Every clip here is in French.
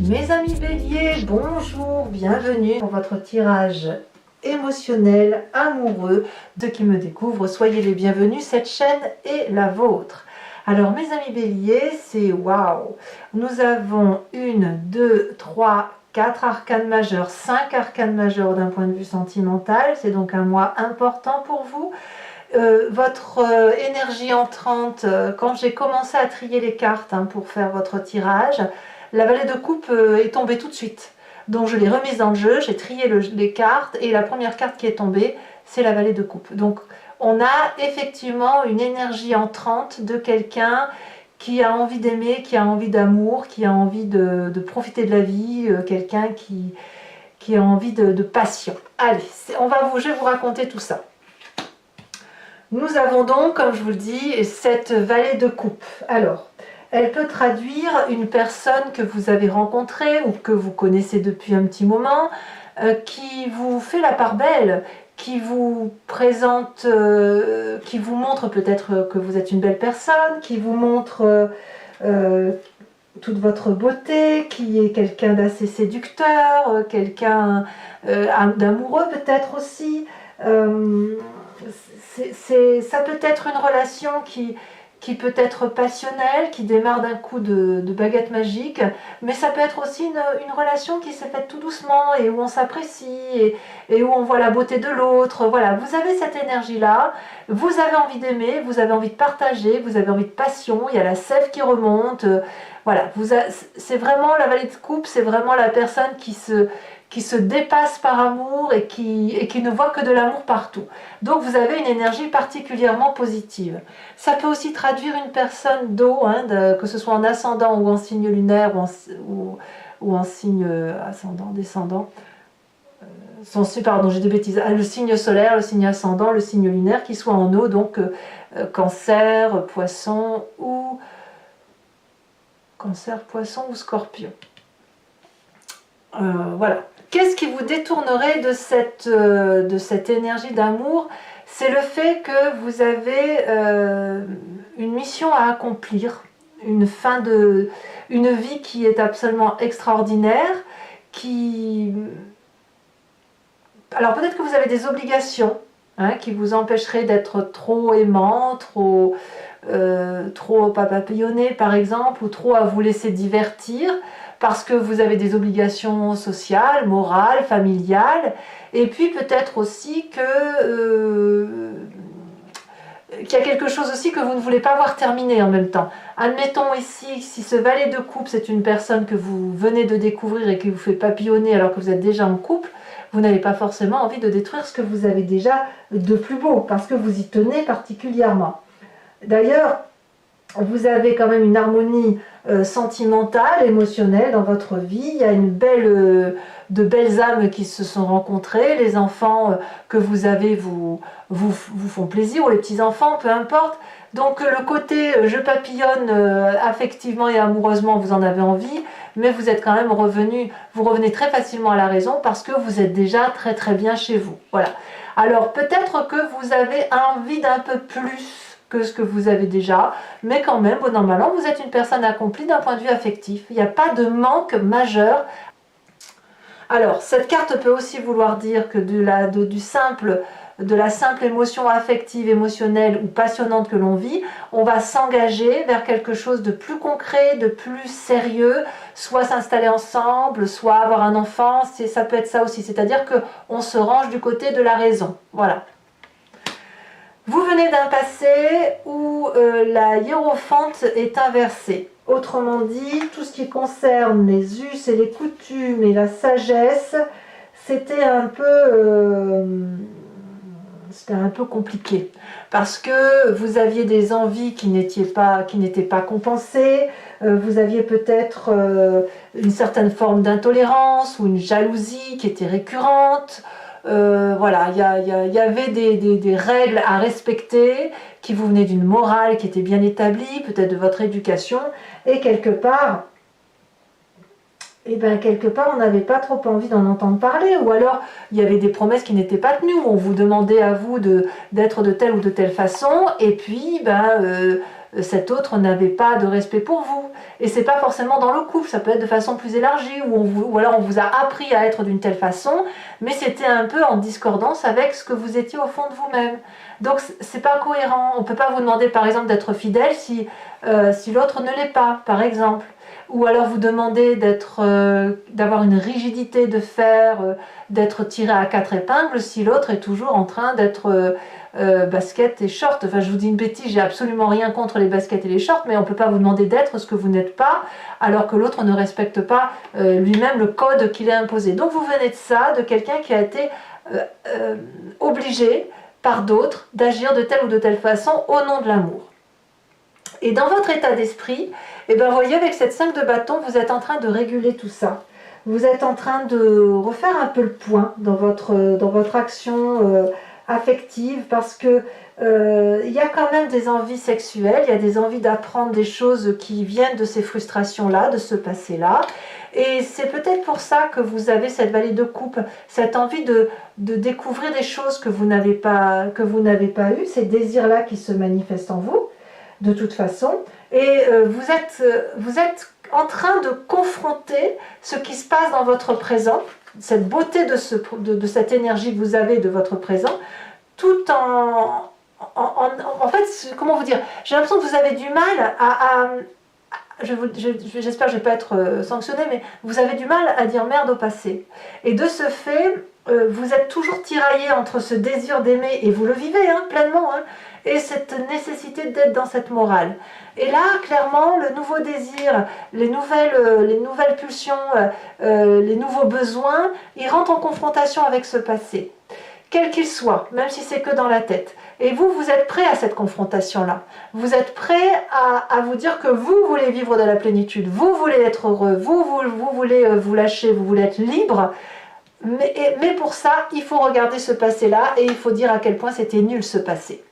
Mes amis Bélier, bonjour, bienvenue pour votre tirage émotionnel, amoureux. Ceux qui me découvrent, soyez les bienvenus, cette chaîne est la vôtre. Alors mes amis Bélier, c'est waouh. Nous avons 1, 2, 3, 4 arcanes majeures, 5 arcanes majeures d'un point de vue sentimental. C'est donc un mois important pour vous. Votre énergie entrante, quand j'ai commencé à trier les cartes pour faire votre tirage, la vallée de coupe est tombée tout de suite. Donc je l'ai remise dans le jeu, j'ai trié les cartes et la première carte qui est tombée, c'est la vallée de coupe. Donc on a effectivement une énergie entrante de quelqu'un qui a envie d'aimer, qui a envie d'amour, qui a envie de profiter de la vie, quelqu'un qui a envie de passion. Allez, je vais vous raconter tout ça. Nous avons donc, comme je vous le dis, cette vallée de coupe. Alors, elle peut traduire une personne que vous avez rencontrée ou que vous connaissez depuis un petit moment, qui vous fait la part belle, qui vous présente, qui vous montre peut-être que vous êtes une belle personne, qui vous montre toute votre beauté, qui est quelqu'un d'assez séducteur, quelqu'un d'amoureux peut-être aussi. Ça peut être une relation qui peut être passionnelle, qui démarre d'un coup de baguette magique, mais ça peut être aussi une relation qui s'est faite tout doucement et où on s'apprécie et où on voit la beauté de l'autre. Voilà, vous avez cette énergie-là, vous avez envie d'aimer, vous avez envie de partager, vous avez envie de passion, il y a la sève qui remonte. Voilà, c'est vraiment la vallée de coupe, c'est vraiment la personne qui se dépasse par amour et qui ne voit que de l'amour partout. Donc vous avez une énergie particulièrement positive. Ça peut aussi traduire une personne d'eau, que ce soit en ascendant ou en signe lunaire ou en signe ascendant, descendant. Pardon, j'ai des bêtises. Le signe solaire, le signe ascendant, le signe lunaire, qui soit en eau, donc cancer, poisson ou scorpion. Voilà. Qu'est-ce qui vous détournerait de cette énergie d'amour? C'est le fait que vous avez une mission à accomplir, une vie qui est absolument extraordinaire, alors peut-être que vous avez des obligations qui vous empêcheraient d'être trop aimant, trop papillonné par exemple, ou trop à vous laisser divertir, parce que vous avez des obligations sociales, morales, familiales, et puis peut-être aussi qu'il y a quelque chose aussi que vous ne voulez pas voir terminer en même temps. Admettons ici, si ce valet de coupe, c'est une personne que vous venez de découvrir et qui vous fait papillonner alors que vous êtes déjà en couple, vous n'avez pas forcément envie de détruire ce que vous avez déjà de plus beau, parce que vous y tenez particulièrement. D'ailleurs, vous avez quand même une harmonie sentimentale, émotionnelle dans votre vie. Il y a de belles âmes qui se sont rencontrées. Les enfants que vous avez vous font plaisir, ou les petits-enfants, peu importe. Donc le côté je papillonne affectivement et amoureusement, vous en avez envie, mais vous êtes quand même vous revenez très facilement à la raison parce que vous êtes déjà très très bien chez vous. Voilà. Alors peut-être que vous avez envie d'un peu plus que ce que vous avez déjà, mais quand même, bon an, mal an, vous êtes une personne accomplie d'un point de vue affectif. Il n'y a pas de manque majeur. Alors, cette carte peut aussi vouloir dire que de la simple émotion affective, émotionnelle ou passionnante que l'on vit, on va s'engager vers quelque chose de plus concret, de plus sérieux, soit s'installer ensemble, soit avoir un enfant, ça peut être ça aussi, c'est-à-dire qu'on se range du côté de la raison. Voilà. Vous venez d'un passé où la hiérophante est inversée. Autrement dit, tout ce qui concerne les us et les coutumes et la sagesse, c'était un peu compliqué. Parce que vous aviez des envies qui n'étaient pas compensées, vous aviez peut-être une certaine forme d'intolérance ou une jalousie qui était récurrente. Voilà, il y avait des règles à respecter qui vous venaient d'une morale qui était bien établie, peut-être de votre éducation, et quelque part, on n'avait pas trop envie d'en entendre parler, ou alors il y avait des promesses qui n'étaient pas tenues, on vous demandait à vous d'être de telle ou de telle façon, et puis cet autre n'avait pas de respect pour vous. Et c'est pas forcément dans le couple, ça peut être de façon plus élargie, ou alors on vous a appris à être d'une telle façon, mais c'était un peu en discordance avec ce que vous étiez au fond de vous-même. Donc c'est pas cohérent. On peut pas vous demander par exemple d'être fidèle si l'autre ne l'est pas, par exemple. Ou alors vous demander d'avoir une rigidité de fer, d'être tiré à 4 épingles si l'autre est toujours en train d'être basket et short. Enfin, je vous dis une bêtise, j'ai absolument rien contre les baskets et les shorts, mais on ne peut pas vous demander d'être ce que vous n'êtes pas, alors que l'autre ne respecte pas lui-même le code qu'il a imposé. Donc vous venez de ça, de quelqu'un qui a été obligé par d'autres d'agir de telle ou de telle façon au nom de l'amour. Et dans votre état d'esprit, eh ben, voyez, avec cette 5 de bâton, vous êtes en train de réguler tout ça. Vous êtes en train de refaire un peu le point dans votre action affective, parce que il y a quand même des envies sexuelles, il y a des envies d'apprendre des choses qui viennent de ces frustrations-là, de ce passé-là. Et c'est peut-être pour ça que vous avez cette vallée de coupe, cette envie de découvrir des choses que vous n'avez pas eues, ces désirs-là qui se manifestent en vous, de toute façon. Et vous êtes en train de confronter ce qui se passe dans votre présent, cette beauté de cette énergie que vous avez de votre présent, tout en fait, comment vous dire, j'ai l'impression que vous avez du mal j'espère que je ne vais pas être sanctionnée, mais vous avez du mal à dire merde au passé. Et de ce fait, vous êtes toujours tiraillé entre ce désir d'aimer, et vous le vivez pleinement, et cette nécessité d'être dans cette morale. Et là, clairement, le nouveau désir, les nouvelles pulsions, les nouveaux besoins, ils rentrent en confrontation avec ce passé, quel qu'il soit, même si c'est que dans la tête. Et vous êtes prêt à cette confrontation-là. Vous êtes prêt à vous dire que vous voulez vivre de la plénitude, vous voulez être heureux, vous voulez vous lâcher, vous voulez être libre. Mais pour ça, il faut regarder ce passé-là et il faut dire à quel point c'était nul ce passé.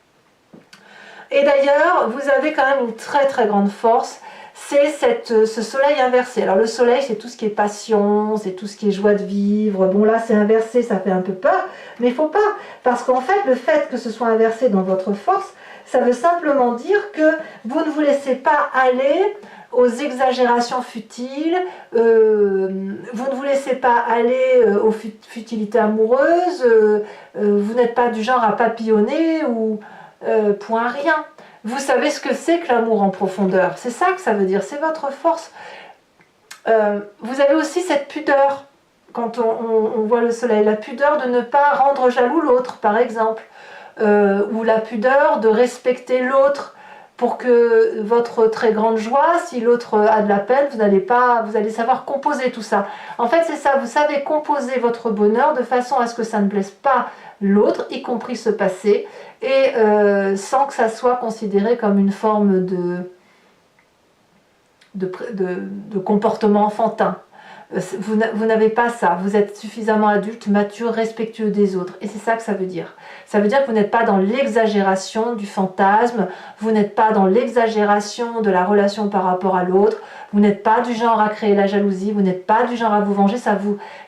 Et d'ailleurs, vous avez quand même une très très grande force, c'est ce soleil inversé. Alors le soleil, c'est tout ce qui est passion, c'est tout ce qui est joie de vivre. Bon là, c'est inversé, ça fait un peu peur, mais il ne faut pas. Parce qu'en fait, le fait que ce soit inversé dans votre force, ça veut simplement dire que vous ne vous laissez pas aller aux exagérations futiles, vous ne vous laissez pas aller aux futilités amoureuses, vous n'êtes pas du genre à papillonner ou point rien. Vous savez ce que c'est que l'amour en profondeur, c'est ça que ça veut dire, c'est votre force. Vous avez aussi cette pudeur, quand on voit le soleil, la pudeur de ne pas rendre jaloux l'autre, par exemple, ou la pudeur de respecter l'autre, pour que votre très grande joie, si l'autre a de la peine, vous allez savoir composer tout ça. En fait, c'est ça, vous savez composer votre bonheur de façon à ce que ça ne blesse pas l'autre, y compris ce passé, et sans que ça soit considéré comme une forme de comportement enfantin. Vous n'avez pas ça, vous êtes suffisamment adulte, mature, respectueux des autres, et c'est ça que ça veut dire. Ça veut dire que vous n'êtes pas dans l'exagération du fantasme, vous n'êtes pas dans l'exagération de la relation par rapport à l'autre, vous n'êtes pas du genre à créer la jalousie, vous n'êtes pas du genre à vous venger,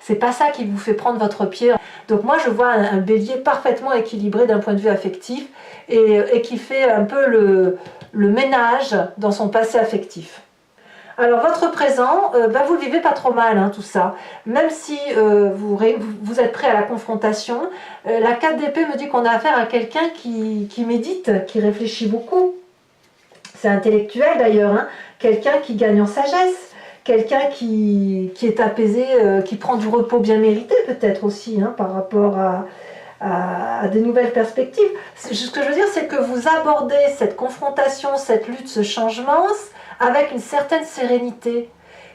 c'est pas ça qui vous fait prendre votre pied. Donc moi je vois un bélier parfaitement équilibré d'un point de vue affectif, et qui fait un peu le ménage dans son passé affectif. Alors votre présent, vous le vivez pas trop mal, tout ça. Même si vous êtes prêt à la confrontation, la 4 d'épée me dit qu'on a affaire à quelqu'un qui médite, qui réfléchit beaucoup. C'est intellectuel d'ailleurs, quelqu'un qui gagne en sagesse, quelqu'un qui est apaisé, qui prend du repos bien mérité peut-être aussi, par rapport à des nouvelles perspectives. Ce que je veux dire, c'est que vous abordez cette confrontation, cette lutte, ce changement, avec une certaine sérénité.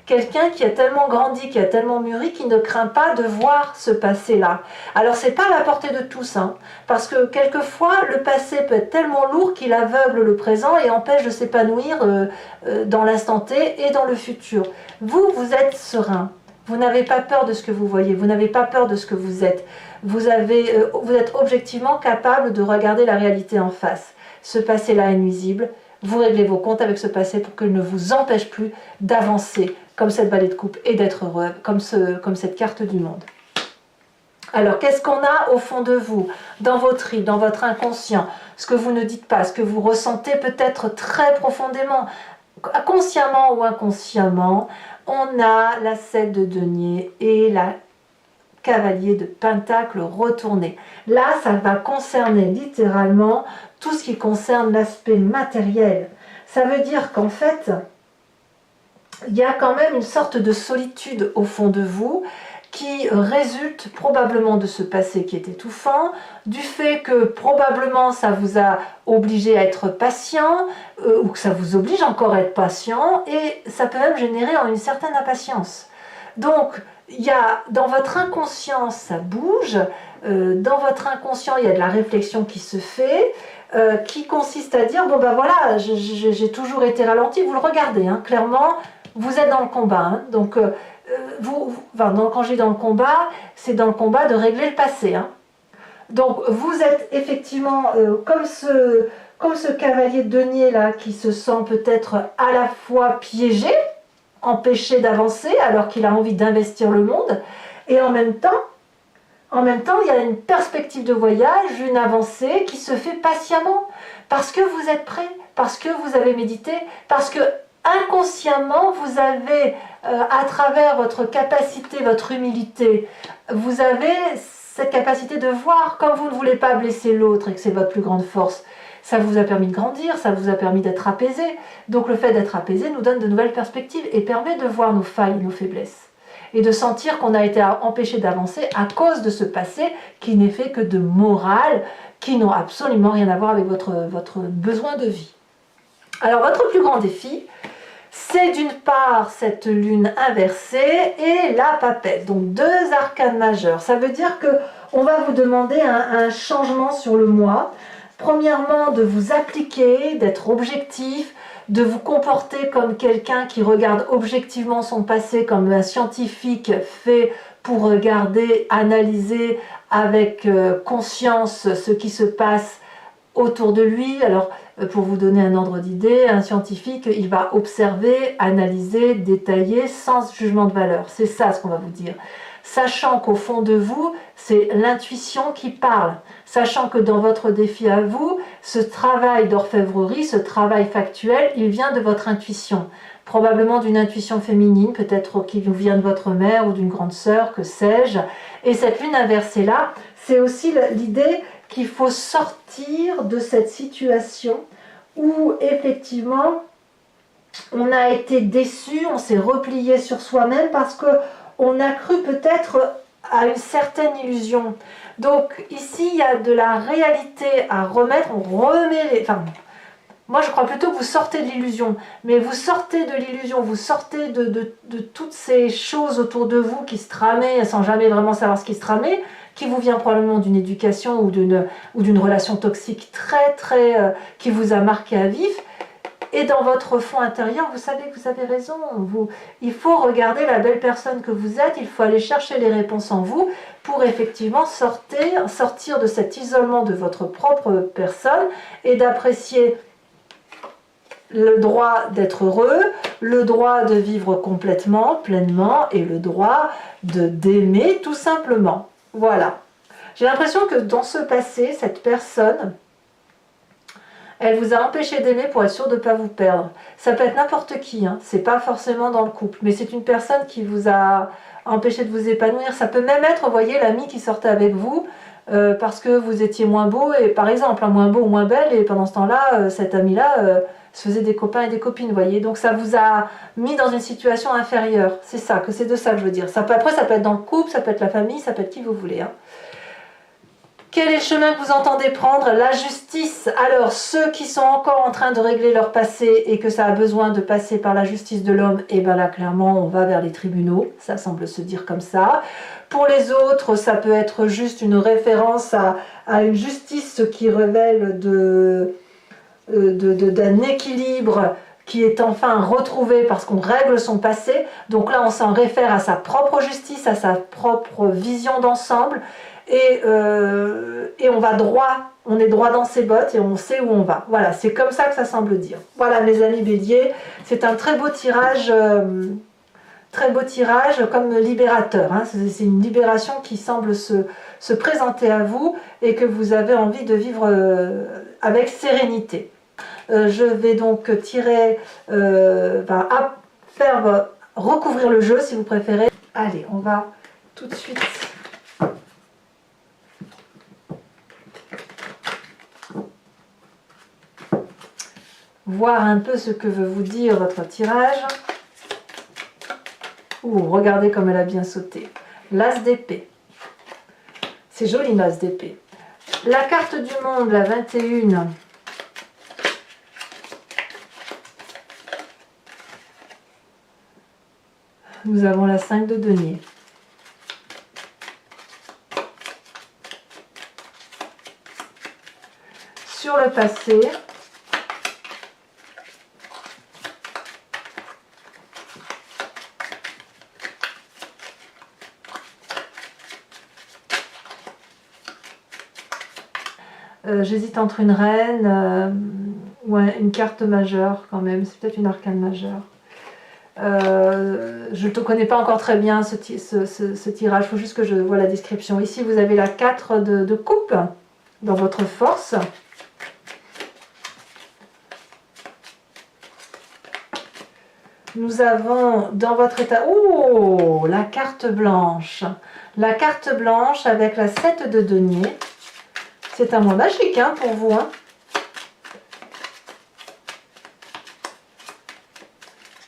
Quelqu'un qui a tellement grandi, qui a tellement mûri, qui ne craint pas de voir ce passé-là. Alors c'est pas à la portée de tous, parce que quelquefois le passé peut être tellement lourd qu'il aveugle le présent et empêche de s'épanouir dans l'instant T et dans le futur. Vous êtes serein. Vous n'avez pas peur de ce que vous voyez, vous n'avez pas peur de ce que vous êtes. Vous êtes objectivement capable de regarder la réalité en face. Ce passé-là est nuisible. Vous réglez vos comptes avec ce passé pour qu'il ne vous empêche plus d'avancer comme cette vallée de coupe et d'être heureux comme cette carte du monde. Alors, qu'est-ce qu'on a au fond de vous, dans votre tripes, dans votre inconscient, ce que vous ne dites pas, ce que vous ressentez peut-être très profondément, consciemment ou inconsciemment? On a la 7 de denier et la cavalier de pentacle retourné. Là, ça va concerner littéralement tout ce qui concerne l'aspect matériel. Ça veut dire qu'en fait, il y a quand même une sorte de solitude au fond de vous qui résulte probablement de ce passé qui est étouffant, du fait que probablement ça vous a obligé à être patient, ou que ça vous oblige encore à être patient, et ça peut même générer une certaine impatience. Donc, il y a, dans votre inconscient, ça bouge, dans votre inconscient, il y a de la réflexion qui se fait, qui consiste à dire, bon ben voilà, j'ai toujours été ralenti, vous le regardez, hein, clairement, vous êtes dans le combat, hein, donc quand je dis dans le combat, c'est dans le combat de régler le passé. Hein. Donc vous êtes effectivement comme ce cavalier de denier là qui se sent peut-être à la fois piégé, empêché d'avancer alors qu'il a envie d'investir le monde, et en même temps, il y a une perspective de voyage, une avancée qui se fait patiemment, parce que vous êtes prêt, parce que vous avez médité, parce que inconsciemment, vous avez, à travers votre capacité, votre humilité, vous avez cette capacité de voir, comme vous ne voulez pas blesser l'autre et que c'est votre plus grande force, ça vous a permis de grandir, ça vous a permis d'être apaisé. Donc le fait d'être apaisé nous donne de nouvelles perspectives et permet de voir nos failles, nos faiblesses. Et de sentir qu'on a été empêché d'avancer à cause de ce passé qui n'est fait que de morale, qui n'ont absolument rien à voir avec votre besoin de vie. Alors votre plus grand défi, c'est d'une part cette lune inversée et la papesse, donc deux arcanes majeures. Ça veut dire qu'on va vous demander un changement sur le mois. Premièrement, de vous appliquer, d'être objectif, de vous comporter comme quelqu'un qui regarde objectivement son passé, comme un scientifique fait pour regarder, analyser avec conscience ce qui se passe autour de lui. Alors, pour vous donner un ordre d'idée, un scientifique, il va observer, analyser, détailler sans jugement de valeur. C'est ça ce qu'on va vous dire. Sachant qu'au fond de vous, c'est l'intuition qui parle. Sachant que dans votre défi à vous, ce travail d'orfèvrerie, ce travail factuel, il vient de votre intuition. Probablement d'une intuition féminine, peut-être qui vous vient de votre mère ou d'une grande sœur, que sais-je. Et cette lune inversée-là, c'est aussi l'idée qu'il faut sortir de cette situation où effectivement on a été déçu, on s'est replié sur soi-même parce qu'on a cru peut-être à une certaine illusion. Donc ici il y a de la réalité à remettre, on remet les... Enfin, moi je crois plutôt que vous sortez de l'illusion, mais vous sortez de l'illusion, vous sortez de toutes ces choses autour de vous qui se tramaient sans jamais vraiment savoir ce qui se tramait, qui vous vient probablement d'une éducation ou d'une relation toxique qui vous a marqué à vif. Et dans votre fond intérieur, vous savez que vous avez raison. Il faut regarder la belle personne que vous êtes, il faut aller chercher les réponses en vous pour effectivement sortir de cet isolement de votre propre personne et d'apprécier le droit d'être heureux, le droit de vivre complètement, pleinement, et le droit d'aimer tout simplement. Voilà. J'ai l'impression que dans ce passé, cette personne, elle vous a empêché d'aimer pour être sûr de ne pas vous perdre. Ça peut être n'importe qui, hein. C'est pas forcément dans le couple, mais c'est une personne qui vous a empêché de vous épanouir. Ça peut même être, vous voyez, l'ami qui sortait avec vous parce que vous étiez moins beau, et par exemple, moins beau ou moins belle, et pendant ce temps-là, cet ami-là se faisait des copains et des copines, vous voyez. Donc ça vous a mis dans une situation inférieure. C'est ça, c'est de ça que je veux dire. Après, ça peut être dans le couple, ça peut être la famille, ça peut être qui vous voulez, hein. Quel est le chemin que vous entendez prendre? La justice. Alors, ceux qui sont encore en train de régler leur passé et que ça a besoin de passer par la justice de l'homme, et bien là, clairement, on va vers les tribunaux. Ça semble se dire comme ça. Pour les autres, ça peut être juste une référence à une justice qui révèle d'un équilibre qui est enfin retrouvé parce qu'on règle son passé. Donc là, on s'en réfère à sa propre justice, à sa propre vision d'ensemble. Et on va droit, on est droit dans ses bottes et on sait où on va. Voilà, c'est comme ça que ça semble dire. Voilà mes amis béliers, c'est un très beau tirage Très beau tirage comme libérateur, hein. C'est une libération qui semble se présenter à vous et que vous avez envie de vivre avec sérénité. Je vais donc tirer, faire recouvrir le jeu si vous préférez. Allez, on va tout de suite voir un peu ce que veut vous dire votre tirage. Ouh, regardez comme elle a bien sauté. L'as d'épée. C'est joli l'as d'épée. La carte du monde, la 21. Nous avons la 5 de denier. Sur le passé, j'hésite entre une reine ou une carte majeure quand même, c'est peut-être une arcane majeure. Je ne te connais pas encore très bien ce tirage, il faut juste que je vois la description. Ici vous avez la 4 de coupe dans votre force. Nous avons dans votre état, oh, la carte blanche. La carte blanche avec la 7 de denier. C'est un mois magique hein, pour vous. Hein.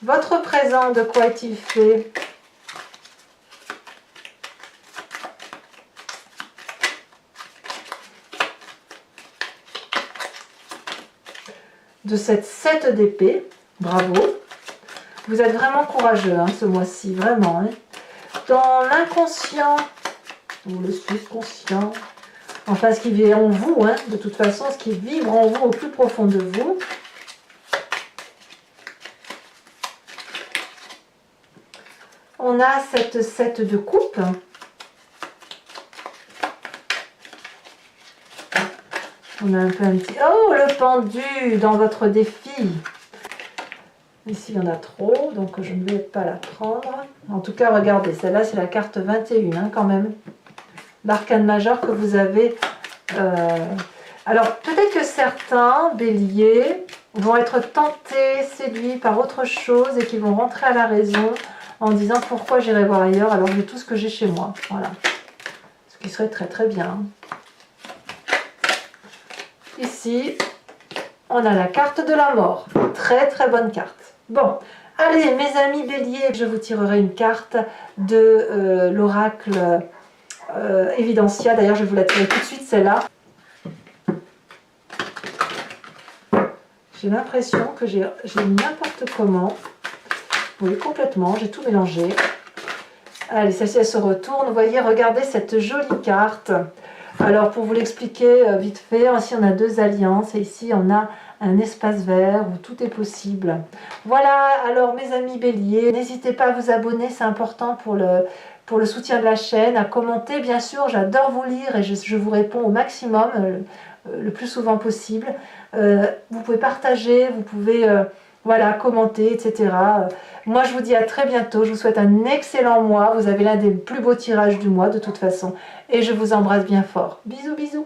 Votre présent, de quoi est-il fait? De cette 7 d'épée. Bravo. Vous êtes vraiment courageux hein, ce mois-ci, vraiment. Hein. Dans l'inconscient, ou le subconscient, enfin ce qui vit en vous, hein, de toute façon, ce qui vibre en vous au plus profond de vous. On a cette 7 de coupe. On a un peu un petit... Oh, le pendu dans votre défi. Ici, il y en a trop, donc je ne vais pas la prendre. En tout cas, regardez, celle-là, c'est la carte 21, hein, quand même. L'arcane majeure que vous avez. Alors, peut-être que certains béliers vont être tentés, séduits par autre chose et qui vont rentrer à la raison en disant pourquoi j'irai voir ailleurs alors que j'ai tout ce que j'ai chez moi. Voilà. Ce qui serait très très bien. Ici, on a la carte de la mort. Très très bonne carte. Bon, allez mes amis béliers, je vous tirerai une carte de l'oracle Evidentia. D'ailleurs, je vais vous la tirer tout de suite, celle-là. J'ai l'impression que j'ai n'importe comment. Oui, complètement, j'ai tout mélangé. Allez, celle-ci, elle se retourne. Vous voyez, regardez cette jolie carte. Alors, pour vous l'expliquer vite fait, ici, on a 2 alliances. Et ici, on a un espace vert où tout est possible. Voilà, alors mes amis béliers, n'hésitez pas à vous abonner, c'est important pour le soutien de la chaîne, à commenter, bien sûr, j'adore vous lire et je vous réponds au maximum, le plus souvent possible. Vous pouvez partager, vous pouvez voilà, commenter, etc. Moi, je vous dis à très bientôt, je vous souhaite un excellent mois, vous avez l'un des plus beaux tirages du mois de toute façon, et je vous embrasse bien fort. Bisous, bisous.